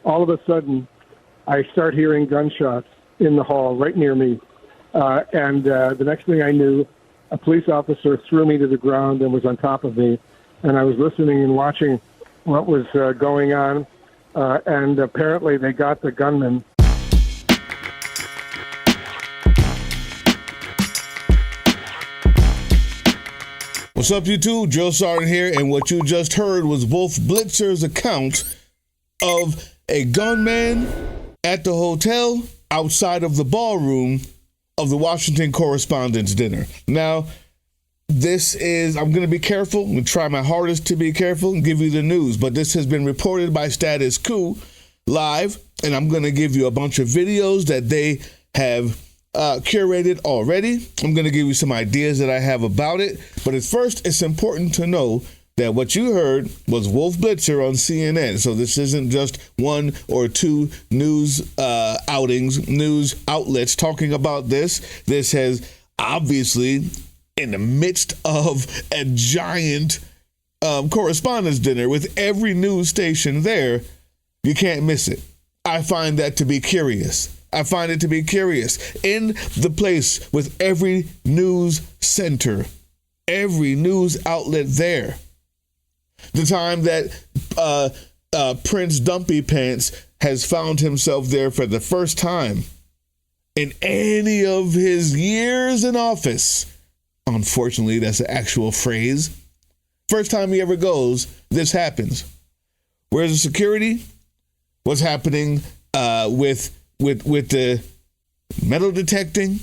all of a sudden, I start hearing gunshots in the hall right near me. And the next thing I knew, a police officer threw me to the ground and was on top of me. And I was listening and watching what was going on. And apparently they got the gunman. What's up, YouTube? Joe Sergeant here, and what you just heard was Wolf Blitzer's account of a gunman at the hotel outside of the ballroom of the Washington Correspondents Dinner. Now, this is, I'm going to be careful. I'm going to try my hardest to be careful and give you the news, but this has been reported by Status Quo Live, and I'm going to give you a bunch of videos that they have curated already. I'm going to give you some ideas that I have about it. But at first, it's important to know that what you heard was Wolf Blitzer on CNN. So this isn't just one or two news news outlets talking about this. This has obviously, in the midst of a giant correspondence dinner with every news station there, you can't miss it. I find that to be curious. I find it to be curious. In the place with every news center, every news outlet there, the time that Prince Dumpy Pants has found himself there for the first time in any of his years in office. Unfortunately, that's an actual phrase. First time he ever goes, this happens. Where's the security? What's happening with the metal detecting?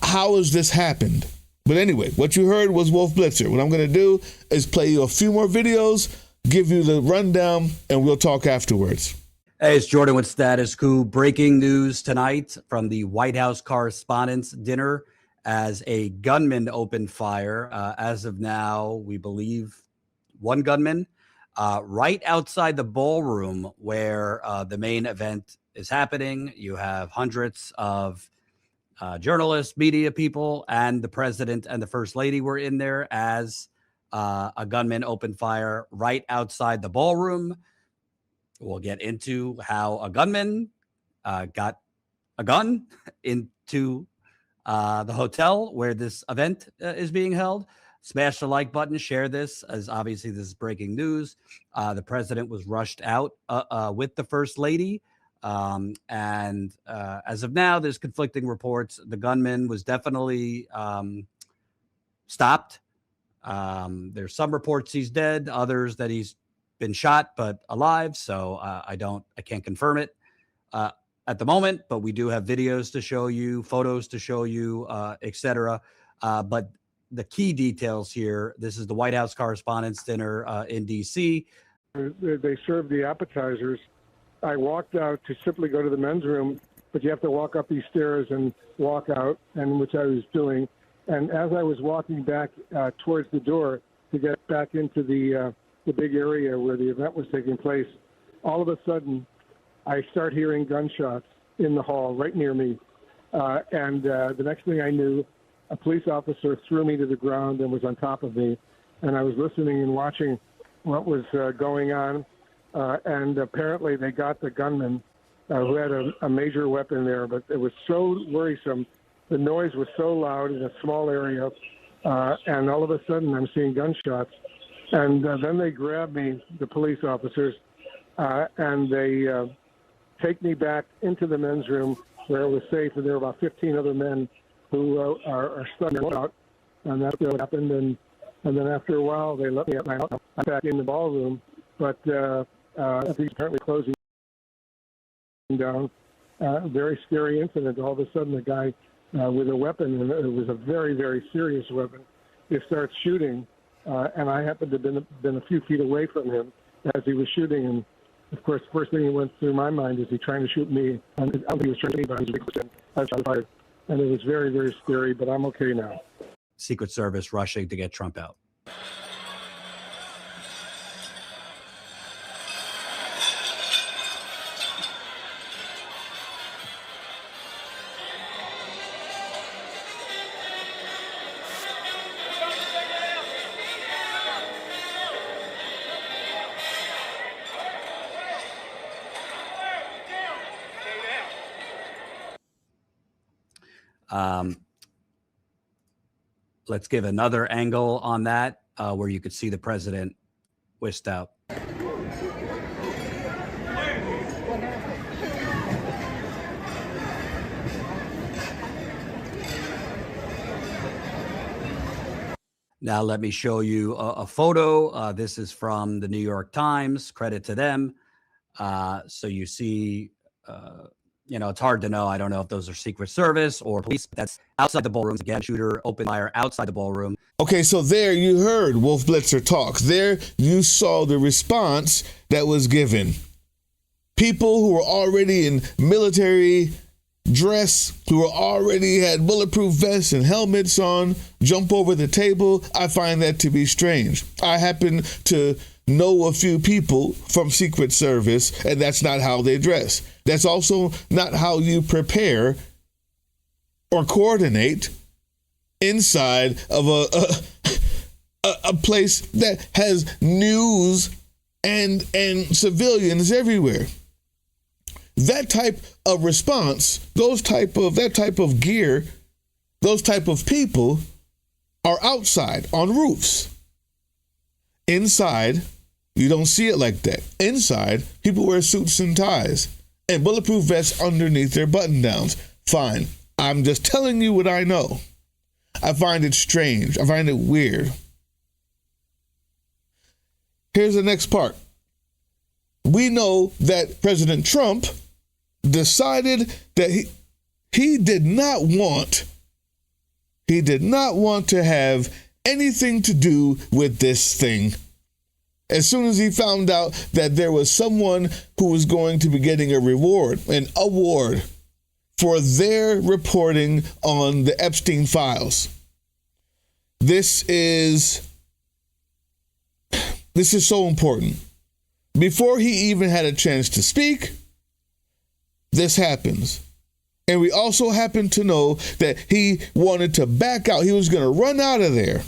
How has this happened? But anyway, what you heard was Wolf Blitzer. What I'm going to do is play you a few more videos, give you the rundown, and we'll talk afterwards. Hey, it's Jordan with Status Quo. Breaking news tonight from the White House Correspondents Dinner as a gunman opened fire. As of now, we believe one gunman right outside the ballroom where the main event is happening. You have hundreds of journalists, media people, and the president and the first lady were in there as a gunman opened fire right outside the ballroom. We'll get into how a gunman got a gun into the hotel where this event is being held. Smash the like button, share this, as obviously this is breaking news. The president was rushed out with the first lady. And as of now, there's conflicting reports. The gunman was definitely stopped. There's some reports he's dead, others that he's been shot but alive. So I can't confirm it at the moment, but we do have videos to show you, photos to show you, etc. But the key details here, this is the White House Correspondents' Dinner in D.C. They served the appetizers. I walked out to simply go to the men's room, but you have to walk up these stairs and walk out, and which I was doing. And as I was walking back towards the door to get back into the big area where the event was taking place, all of a sudden, I start hearing gunshots in the hall right near me. And the next thing I knew, a police officer threw me to the ground and was on top of me. And I was listening and watching what was going on. And apparently they got the gunman who had a major weapon there. But it was so worrisome. The noise was so loud in a small area. And all of a sudden I'm seeing gunshots. And then they grab me, the police officers, and they take me back into the men's room where it was safe. And there were about 15 other men who are stunned out. And that's what happened. And then after a while, they let me out. I'm back in the ballroom. But he's apparently closing down. Very scary incident. All of a sudden, a guy with a weapon, and it was a very, very serious weapon, he starts shooting. And I happened to have been a few feet away from him as he was shooting. And, of course, the first thing that went through my mind is he trying to shoot me. And I don't think he was trying to shoot me, but I was fired. And it was very, very scary, but I'm okay now. Secret Service rushing to get Trump out. Let's give another angle on that where you could see the president whisked out. Now let me show you a photo. This is from the New York Times. Credit to them. So you see, it's hard to know. I don't know if those are Secret Service or police. That's outside the ballroom. Again, shooter open fire outside the ballroom. Okay, so there you heard Wolf Blitzer talk. There you saw the response that was given. People who were already in military dress, who already had bulletproof vests and helmets on, jump over the table. I find that to be strange. I happen to know a few people from Secret Service, and that's not how they dress. That's also not how you prepare or coordinate inside of a place that has news and civilians everywhere. That type of response, that type of gear, those type of people are outside on roofs. Inside, you don't see it like that. Inside, people wear suits and ties and bulletproof vests underneath their button-downs. Fine. I'm just telling you what I know. I find it strange. I find it weird. Here's the next part. We know that President Trump decided that he did not want to have anything to do with this thing. As soon as he found out that there was someone who was going to be getting a reward, an award for their reporting on the Epstein files. This is so important. Before he even had a chance to speak, this happens. And we also happen to know that he wanted to back out. He was going to run out of there.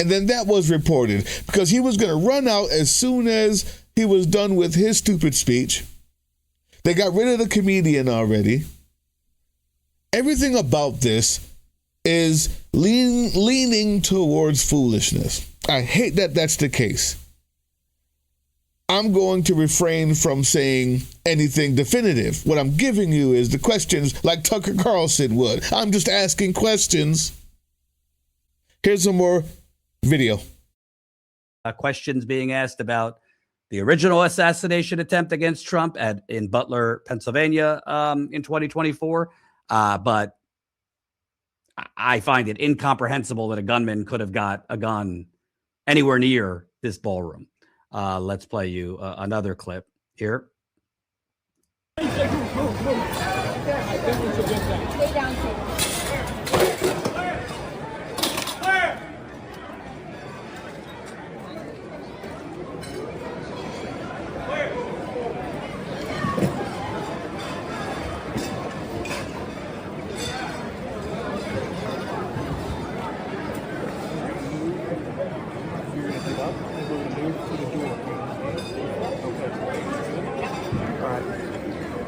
And then that was reported because he was going to run out as soon as he was done with his stupid speech. They got rid of the comedian already. Everything about this is leaning towards foolishness. I hate that that's the case. I'm going to refrain from saying anything definitive. What I'm giving you is the questions like Tucker Carlson would. I'm just asking questions. Here's some more video. Questions being asked about the original assassination attempt against Trump in Butler, Pennsylvania in 2024. But I find it incomprehensible that a gunman could have got a gun anywhere near this ballroom. Let's play you another clip here.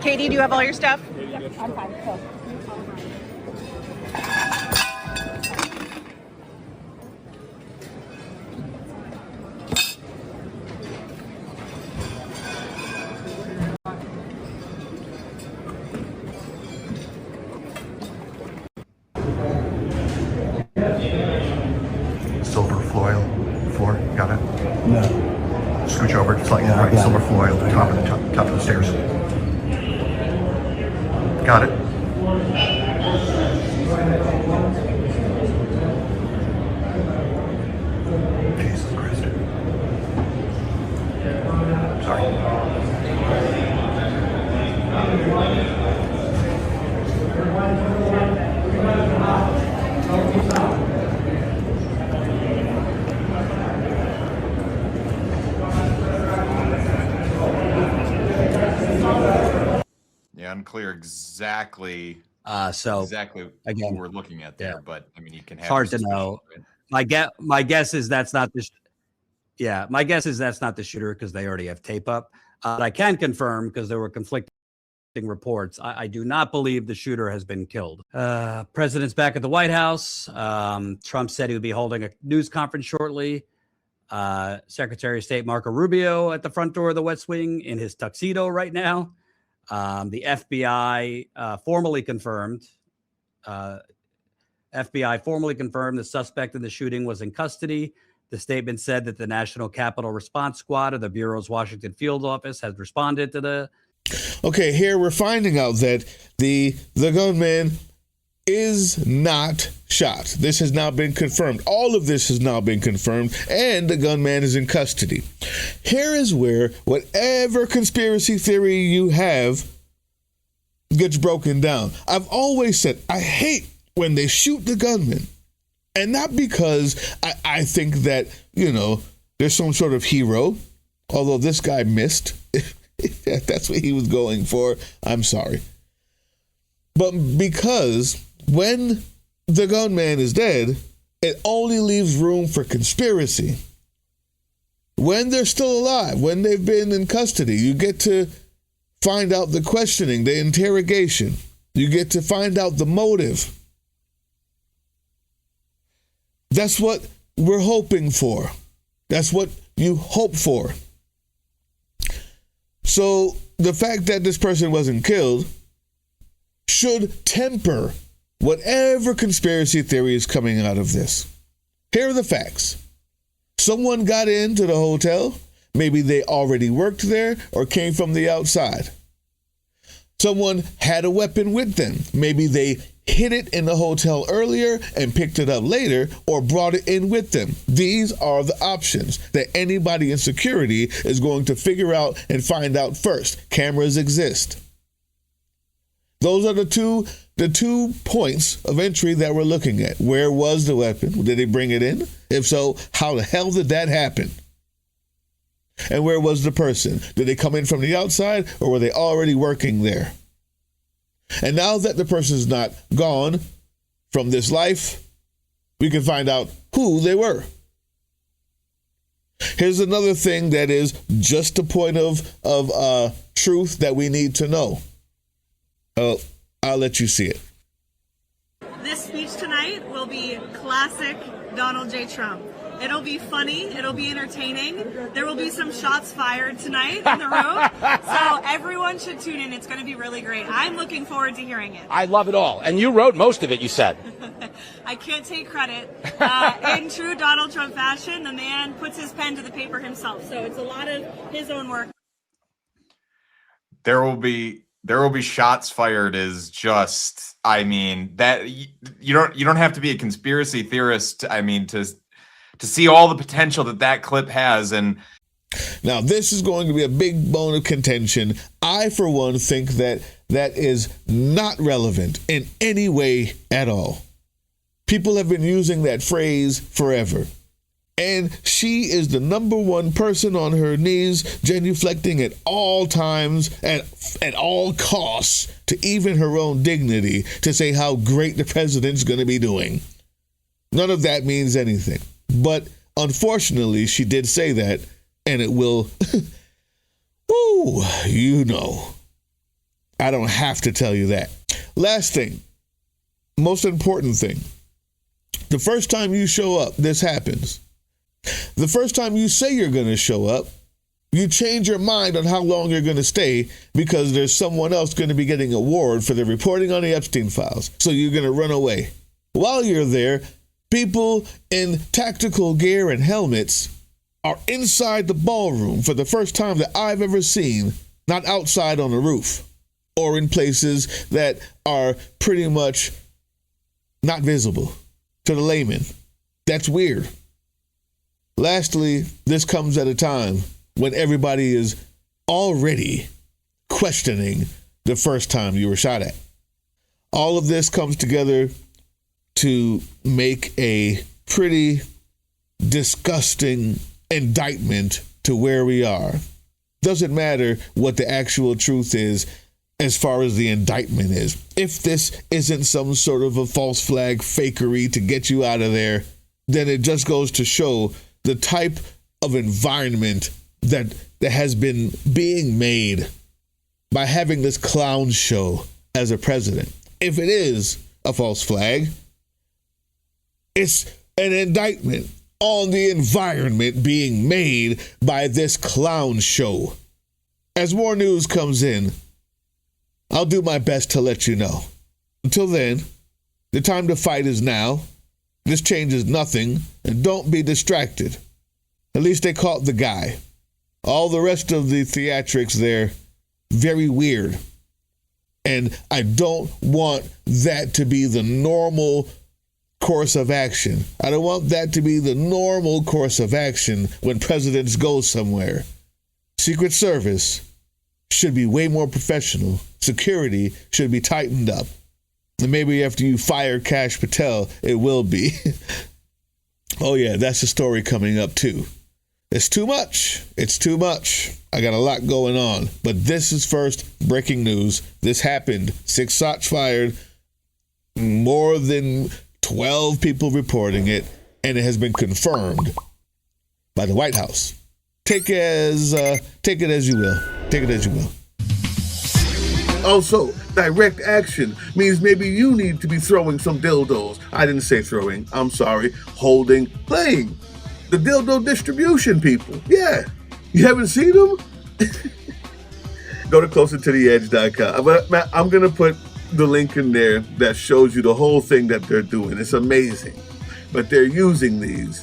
Katie, do you have all your stuff? I'm fine. Cool. Silver foil floor, got it? No. Scooch over, slightly right, silver foil, top of the stairs. Got it. Jesus Christ. Sorry. Yeah, unclear exactly Again, what we're looking at there, but I mean, you can have. It's hard to know. Right? My guess is that's not the. My guess is that's not the shooter because they already have tape up. But I can confirm because there were conflicting reports. I do not believe the shooter has been killed. President's back at the White House. Trump said he would be holding a news conference shortly. Secretary of State Marco Rubio at the front door of the West Wing in his tuxedo right now. The FBI formally confirmed. FBI formally confirmed the suspect in the shooting was in custody. The statement said that the National Capital Response Squad of the Bureau's Washington field office has responded to the. Okay, here we're finding out that the gunman is not shot. This has now been confirmed. All of this has now been confirmed, and the gunman is in custody. Here is where whatever conspiracy theory you have gets broken down. I've always said I hate when they shoot the gunman, and not because I think that, there's some sort of hero, although this guy missed. If that's what he was going for, I'm sorry. But because when the gunman is dead, it only leaves room for conspiracy. When they're still alive, when they've been in custody, you get to find out the questioning, the interrogation. You get to find out the motive. That's what we're hoping for. That's what you hope for. So the fact that this person wasn't killed should temper whatever conspiracy theory is coming out of this. Here are the facts. Someone got into the hotel. Maybe they already worked there or came from the outside. Someone had a weapon with them. Maybe they hid it in the hotel earlier and picked it up later, or brought it in with them. These are the options that anybody in security is going to figure out and find out first. Cameras exist. Those are the two points of entry that we're looking at. Where was the weapon? Did they bring it in? If so, how the hell did that happen? And where was the person? Did they come in from the outside, or were they already working there? And now that the person's not gone from this life, we can find out who they were. Here's another thing that is just a point of truth that we need to know. I'll let you see it. This speech tonight will be classic Donald J. Trump. It'll be funny. It'll be entertaining. There will be some shots fired tonight in the room. So everyone should tune in. It's going to be really great. I'm looking forward to hearing it. I love it all. And you wrote most of it, you said. I can't take credit. In true Donald Trump fashion, the man puts his pen to the paper himself. So it's a lot of his own work. There will be shots fired is just, that you don't have to be a conspiracy theorist, to see all the potential that clip has. And now this is going to be a big bone of contention. I, for one, think that is not relevant in any way at all. People have been using that phrase forever. And she is the number one person on her knees, genuflecting at all times, at all costs, to even her own dignity, to say how great the president's going to be doing. None of that means anything. But unfortunately, she did say that, and it will, I don't have to tell you that. Last thing, most important thing, the first time you show up, this happens. The first time you say you're going to show up, you change your mind on how long you're going to stay because there's someone else going to be getting an award for the reporting on the Epstein files. So you're going to run away. While you're there, people in tactical gear and helmets are inside the ballroom for the first time that I've ever seen, not outside on the roof or in places that are pretty much not visible to the layman. That's weird. Lastly, this comes at a time when everybody is already questioning the first time you were shot at. All of this comes together to make a pretty disgusting indictment to where we are. Doesn't matter what the actual truth is as far as the indictment is. If this isn't some sort of a false flag fakery to get you out of there, then it just goes to show the type of environment that has been being made by having this clown show as a president. If it is a false flag, it's an indictment on the environment being made by this clown show. As more news comes in, I'll do my best to let you know. Until then, the time to fight is now. This changes nothing, and don't be distracted. At least they caught the guy. All the rest of the theatrics there, very weird. And I don't want that to be the normal course of action. I don't want that to be the normal course of action when presidents go somewhere. Secret Service should be way more professional. Security should be tightened up. And maybe after you fire Kash Patel, it will be. Oh yeah, that's a story coming up too. It's too much. It's too much. I got a lot going on. But this is first breaking news. This happened. 6 shots fired. More than 12 people reporting it. And it has been confirmed by the White House. Take it as you will. Take it as you will. Also, direct action means maybe you need to be throwing some dildos. I didn't say throwing. I'm sorry. Holding, playing. The dildo distribution people. Yeah. You haven't seen them? Go to closertotheedge.com. I'm going to put the link in there that shows you the whole thing that they're doing. It's amazing. But they're using these.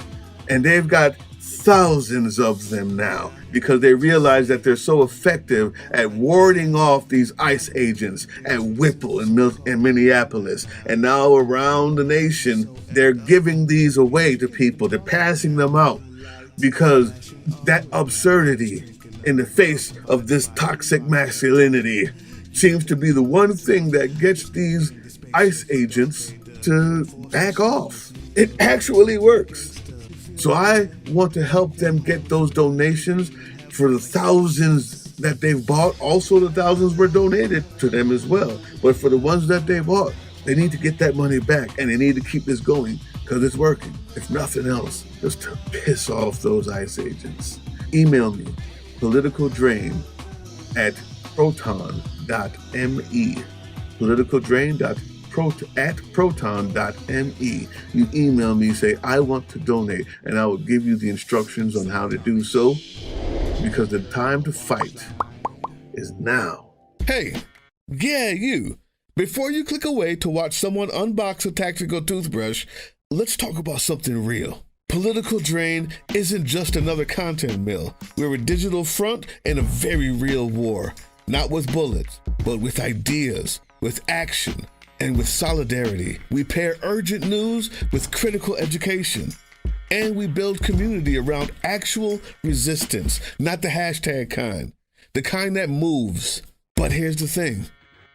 And they've got thousands of them now because they realize that they're so effective at warding off these ICE agents at Whipple in Minneapolis. And now around the nation, they're giving these away to people. They're passing them out because that absurdity in the face of this toxic masculinity seems to be the one thing that gets these ICE agents to back off. It actually works. So I want to help them get those donations for the thousands that they've bought. Also, the thousands were donated to them as well. But for the ones that they bought, they need to get that money back, and they need to keep this going because it's working. If nothing else, just to piss off those ICE agents. Email me, politicaldrain@proton.me. politicaldrain@proton.me. You email me, say, I want to donate, and I will give you the instructions on how to do so, because the time to fight is now. Hey, yeah, you. Before you click away to watch someone unbox a tactical toothbrush, let's talk about something real. Political Drain isn't just another content mill. We're a digital front in a very real war. Not with bullets, but with ideas, with action, and with solidarity. We pair urgent news with critical education. And we build community around actual resistance, not the hashtag kind. The kind that moves. But here's the thing.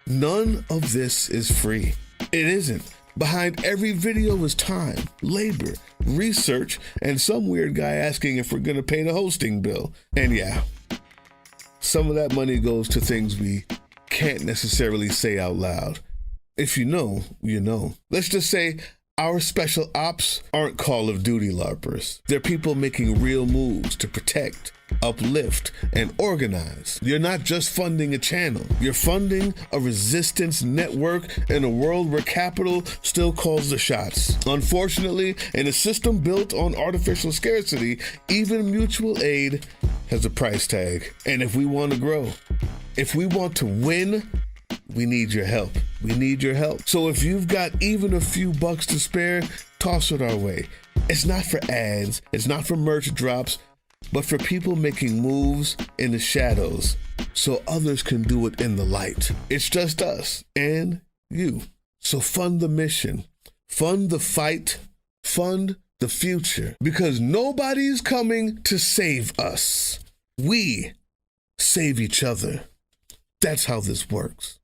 None of this is free. It isn't. Behind every video is time, labor, research, and some weird guy asking if we're going to pay the hosting bill. And yeah, some of that money goes to things we can't necessarily say out loud. If you know, you know. Let's just say our special ops aren't Call of Duty LARPers. They're people making real moves to protect, uplift, and organize. You're not just funding a channel. You're funding a resistance network in a world where capital still calls the shots. Unfortunately, in a system built on artificial scarcity, even mutual aid has a price tag. And if we want to grow, if we want to win, we need your help. We need your help. So if you've got even a few bucks to spare, toss it our way. It's not for ads. It's not for merch drops, but for people making moves in the shadows so others can do it in the light. It's just us and you. So fund the mission, fund the fight, fund the future, because nobody's coming to save us. We save each other. That's how this works.